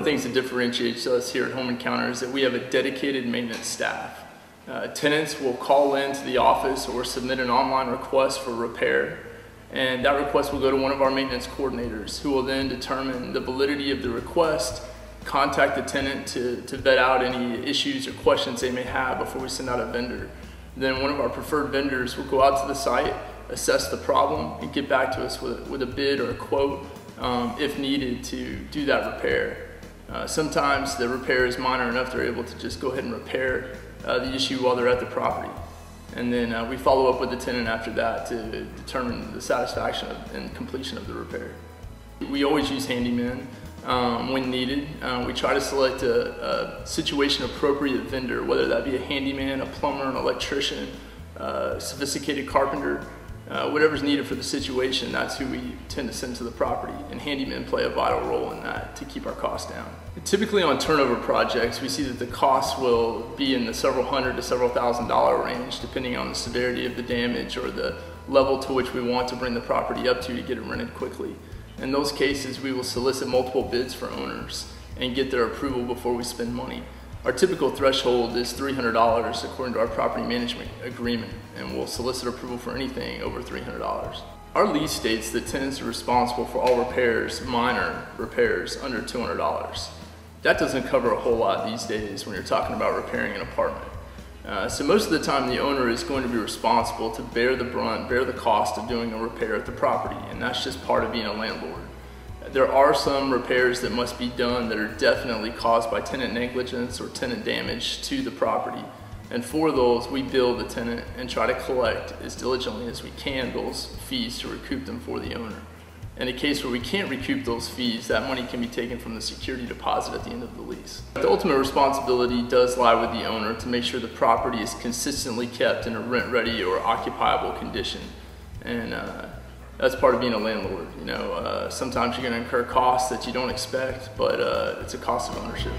the things that differentiates us here at Home Encounter is that we have a dedicated maintenance staff. Tenants will call into the office or submit an online request for repair, and that request will go to one of our maintenance coordinators, who will then determine the validity of the request, contact the tenant to vet out any issues or questions they may have before we send out a vendor. Then one of our preferred vendors will go out to the site, assess the problem, and get back to us with a bid or a quote if needed to do that repair. Sometimes the repair is minor enough they're able to just go ahead and repair the issue while they're at the property. And then we follow up with the tenant after that to determine the satisfaction and completion of the repair. We always use handymen when needed. We try to select a situation appropriate vendor, whether that be a handyman, a plumber, an electrician, sophisticated carpenter, whatever's needed for the situation. That's who we tend to send to the property, and handymen play a vital role in that to keep our costs down. Typically on turnover projects, we see that the costs will be in the several hundred to several $1,000s range, depending on the severity of the damage or the level to which we want to bring the property up to get it rented quickly. In those cases, we will solicit multiple bids for owners and get their approval before we spend money. Our typical threshold is $300 according to our property management agreement, and we'll solicit approval for anything over $300. Our lease states that tenants are responsible for all repairs, minor repairs, under $200. That doesn't cover a whole lot these days when you're talking about repairing an apartment. So most of the time the owner is going to be responsible to bear the brunt, bear the cost of doing a repair at the property, and that's just part of being a landlord. There are some repairs that must be done that are definitely caused by tenant negligence or tenant damage to the property. And for those, we bill the tenant and try to collect as diligently as we can those fees to recoup them for the owner. In a case where we can't recoup those fees, that money can be taken from the security deposit at the end of the lease. The ultimate responsibility does lie with the owner to make sure the property is consistently kept in a rent-ready or occupiable condition. And that's part of being a landlord. You know, sometimes you're going to incur costs that you don't expect, but it's a cost of ownership.